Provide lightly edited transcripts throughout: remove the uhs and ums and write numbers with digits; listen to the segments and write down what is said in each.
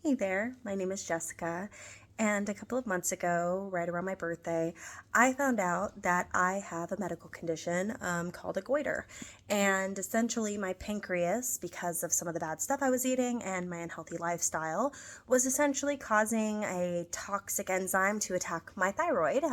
Hey there, my name is Jessica, and a couple of months ago, right around my birthday, I found out that I have a medical condition called a goiter. And essentially, my pancreas, because of some of the bad stuff I was eating and my unhealthy lifestyle, was essentially causing a toxic enzyme to attack my thyroid,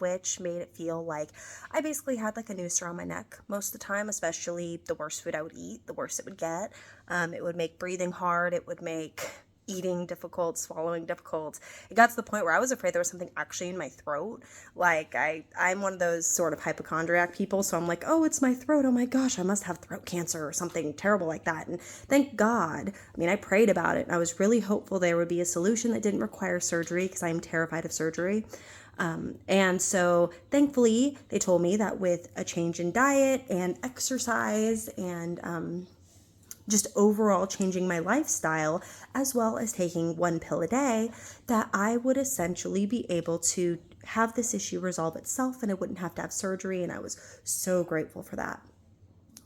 which made it feel like I basically had like a noose around my neck most of the time, especially the worse food I would eat, the worse it would get. It would make breathing hard, it would make eating difficult, swallowing difficult. It got to the point where I was afraid there was something actually in my throat. Like I'm one of those sort of hypochondriac people, so I'm like, oh, it's my throat. Oh my gosh, I must have throat cancer or something terrible like that. And thank God, I prayed about it and I was really hopeful there would be a solution that didn't require surgery because I'm terrified of surgery. And so thankfully, they told me that with a change in diet and exercise and just overall changing my lifestyle, as well as taking one pill a day, that I would essentially be able to have this issue resolve itself and I wouldn't have to have surgery. And I was so grateful for that.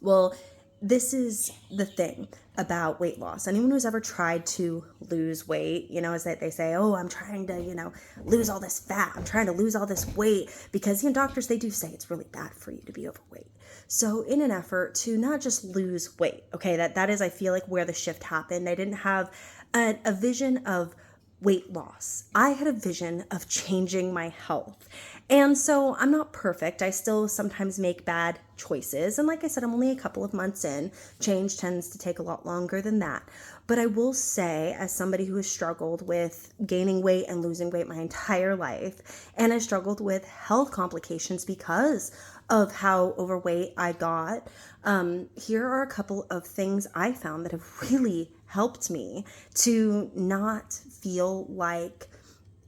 Well, this is the thing about weight loss. Anyone who's ever tried to lose weight, is that they say, oh, I'm trying to, lose all this fat. I'm trying to lose all this weight because, doctors, they do say it's really bad for you to be overweight. So in an effort to not just lose weight, okay, that is, I feel like where the shift happened. I didn't have a vision of weight loss. I had a vision of changing my health. And so I'm not perfect. I still sometimes make bad choices. And like I said, I'm only a couple of months in. Change tends to take a lot longer than that. But I will say, as somebody who has struggled with gaining weight and losing weight my entire life, and has struggled with health complications because of how overweight I got, here are a couple of things I found that have really helped me to not feel like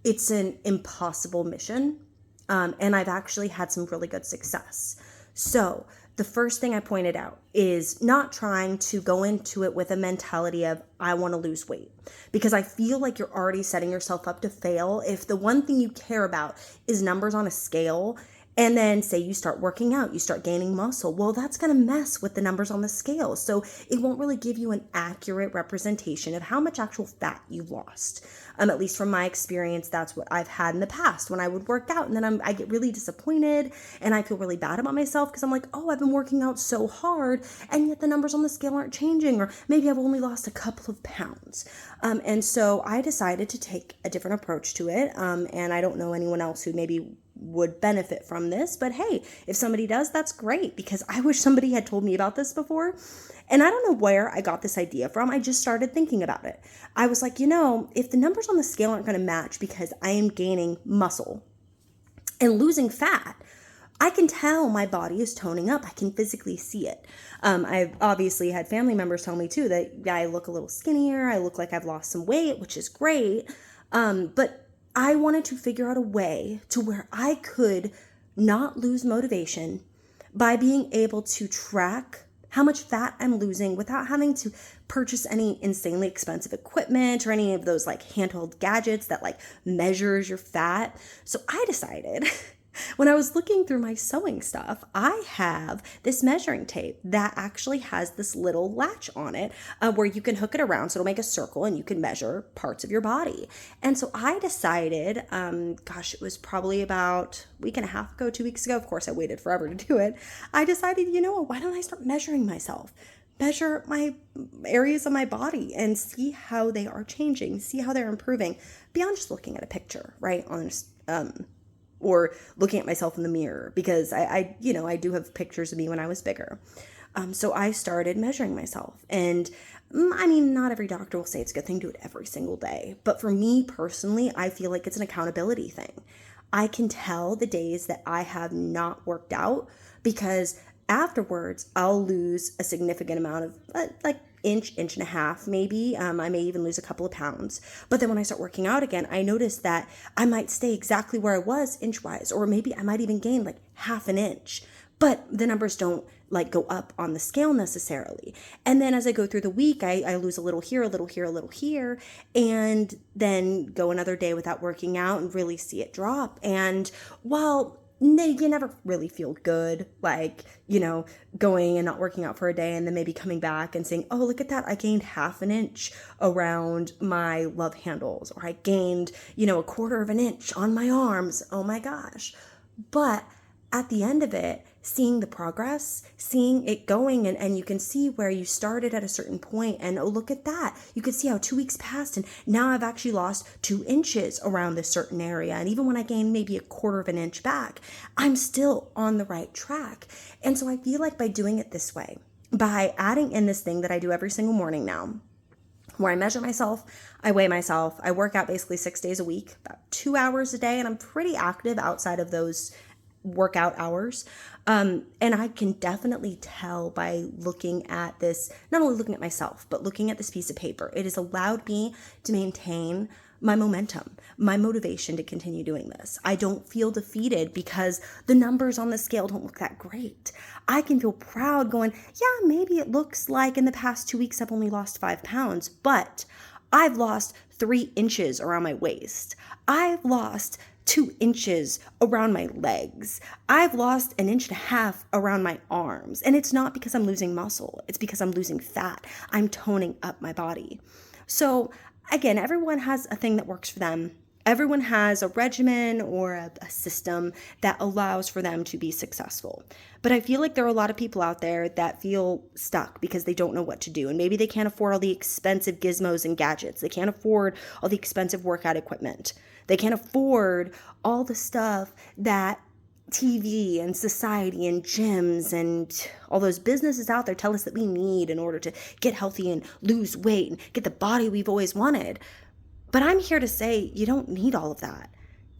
it's an impossible mission. And I've actually had some really good success. So the first thing I pointed out is not trying to go into it with a mentality of, I want to lose weight, because I feel like you're already setting yourself up to fail if the one thing you care about is numbers on a scale. And then say you start working out, you start gaining muscle. Well, that's going to mess with the numbers on the scale. So it won't really give you an accurate representation of how much actual fat you lost. At least from my experience, that's what I've had in the past when I would work out and then I get really disappointed and I feel really bad about myself because I'm like, oh, I've been working out so hard and yet the numbers on the scale aren't changing, or maybe I've only lost a couple of pounds. And so I decided to take a different approach to it. And I don't know anyone else who maybe would benefit from this, but hey, if somebody does, that's great, because I wish somebody had told me about this before. And I don't know where I got this idea from. I just started thinking about it. I was like, if the numbers on the scale aren't going to match because I am gaining muscle and losing fat, I can tell my body is toning up. I can physically see it. I've obviously had family members tell me too that I look a little skinnier. I look like I've lost some weight, which is great. But I wanted to figure out a way to where I could not lose motivation by being able to track how much fat I'm losing without having to purchase any insanely expensive equipment or any of those like handheld gadgets that like measures your fat. So I decided when I was looking through my sewing stuff, I have this measuring tape that actually has this little latch on it where you can hook it around so it'll make a circle and you can measure parts of your body. And so I decided, it was probably about a week and a half ago, 2 weeks ago. Of course, I waited forever to do it. I decided, why don't I start measuring myself? Measure my areas of my body and see how they are changing, see how they're improving beyond just looking at a picture, right? Or looking at myself in the mirror, because I do have pictures of me when I was bigger. So I started measuring myself. And not every doctor will say it's a good thing to do it every single day. But for me personally, I feel like it's an accountability thing. I can tell the days that I have not worked out because afterwards I'll lose a significant amount of inch and a half, maybe. I may even lose a couple of pounds. But then when I start working out again, I notice that I might stay exactly where I was inch-wise, or maybe I might even gain like half an inch. But the numbers don't like go up on the scale necessarily. And then as I go through the week, I lose a little here, a little here, a little here, and then go another day without working out and really see it drop. And while you never really feel good, like, going and not working out for a day and then maybe coming back and saying, oh, look at that, I gained half an inch around my love handles, or I gained, a quarter of an inch on my arms. Oh my gosh. But at the end of it, seeing the progress, seeing it going, and you can see where you started at a certain point, and oh, look at that. You can see how 2 weeks passed, and now I've actually lost 2 inches around this certain area. And even when I gain maybe a quarter of an inch back, I'm still on the right track. And so I feel like by doing it this way, by adding in this thing that I do every single morning now, where I measure myself, I weigh myself, I work out basically 6 days a week, about 2 hours a day, and I'm pretty active outside of those workout hours. And I can definitely tell by looking at this, not only looking at myself, but looking at this piece of paper, it has allowed me to maintain my momentum, my motivation to continue doing this. I don't feel defeated because the numbers on the scale don't look that great. I can feel proud going, yeah, maybe it looks like in the past 2 weeks I've only lost 5 pounds, but I've lost 3 inches around my waist. I've lost 2 inches around my legs. I've lost 1.5 inches around my arms. And it's not because I'm losing muscle. It's because I'm losing fat. I'm toning up my body. So again, everyone has a thing that works for them. Everyone has a regimen or a system that allows for them to be successful. But I feel like there are a lot of people out there that feel stuck because they don't know what to do. And maybe they can't afford all the expensive gizmos and gadgets. They can't afford all the expensive workout equipment. They can't afford all the stuff that TV and society and gyms and all those businesses out there tell us that we need in order to get healthy and lose weight and get the body we've always wanted. But I'm here to say you don't need all of that.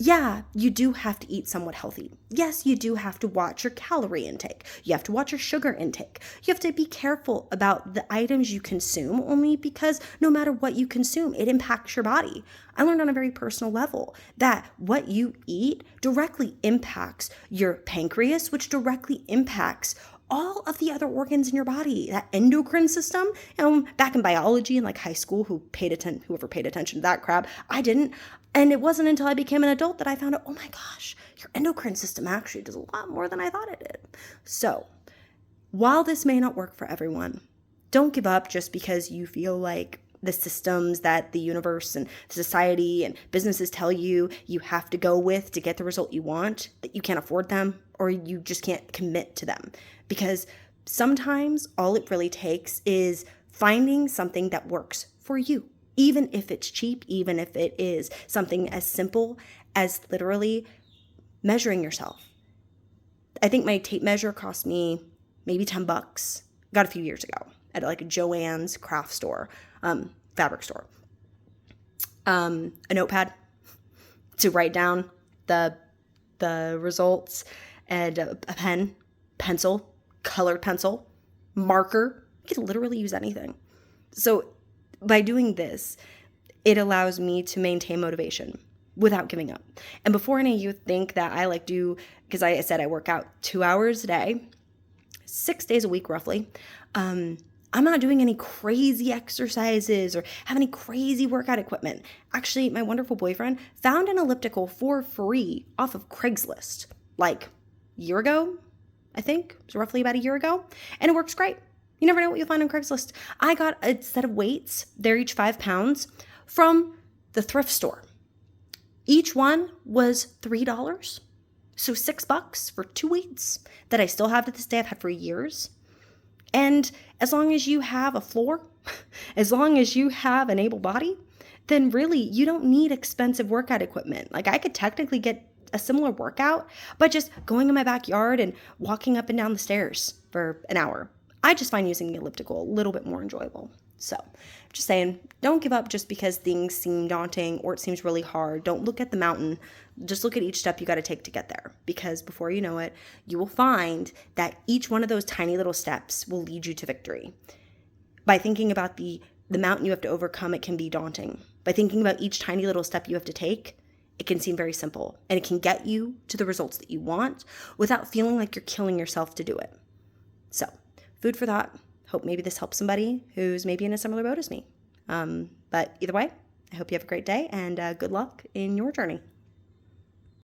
Yeah, you do have to eat somewhat healthy. Yes, you do have to watch your calorie intake. You have to watch your sugar intake. You have to be careful about the items you consume, only because no matter what you consume, it impacts your body. I learned on a very personal level that what you eat directly impacts your pancreas, which directly impacts all of the other organs in your body, that endocrine system. Back in biology in like high school, whoever paid attention to that crap, I didn't. And it wasn't until I became an adult that I found out, oh my gosh, your endocrine system actually does a lot more than I thought it did. So while this may not work for everyone, don't give up just because you feel like the systems that the universe and society and businesses tell you have to go with to get the result you want, that you can't afford them or you just can't commit to them. Because sometimes all it really takes is finding something that works for you, even if it's cheap, even if it is something as simple as literally measuring yourself. I think my tape measure cost me maybe $10. Got a few years ago at like a Joann's craft store, fabric store. A notepad to write down the results, and a pen, pencil, colored pencil, marker. You can literally use anything. So by doing this, it allows me to maintain motivation without giving up. And before any of you think that I because I said I work out 2 hours a day, 6 days a week roughly, I'm not doing any crazy exercises or have any crazy workout equipment. Actually, my wonderful boyfriend found an elliptical for free off of Craigslist like a year ago, I think. It was roughly about a year ago. And it works great. You never know what you'll find on Craigslist. I got a set of weights. They're each 5 pounds from the thrift store. Each one was $3. So $6 for 2 weights that I still have to this day. I've had for years. And as long as you have a floor, as long as you have an able body, then really you don't need expensive workout equipment. Like I could technically get a similar workout by just going in my backyard and walking up and down the stairs for an hour. I just find using the elliptical a little bit more enjoyable. So just saying, don't give up just because things seem daunting or it seems really hard. Don't look at the mountain. Just look at each step you got to take to get there, because before you know it, you will find that each one of those tiny little steps will lead you to victory. By thinking about the mountain you have to overcome, it can be daunting. By thinking about each tiny little step you have to take, it can seem very simple, and it can get you to the results that you want without feeling like you're killing yourself to do it. So, food for thought. Hope maybe this helps somebody who's maybe in a similar boat as me. But either way, I hope you have a great day and good luck in your journey.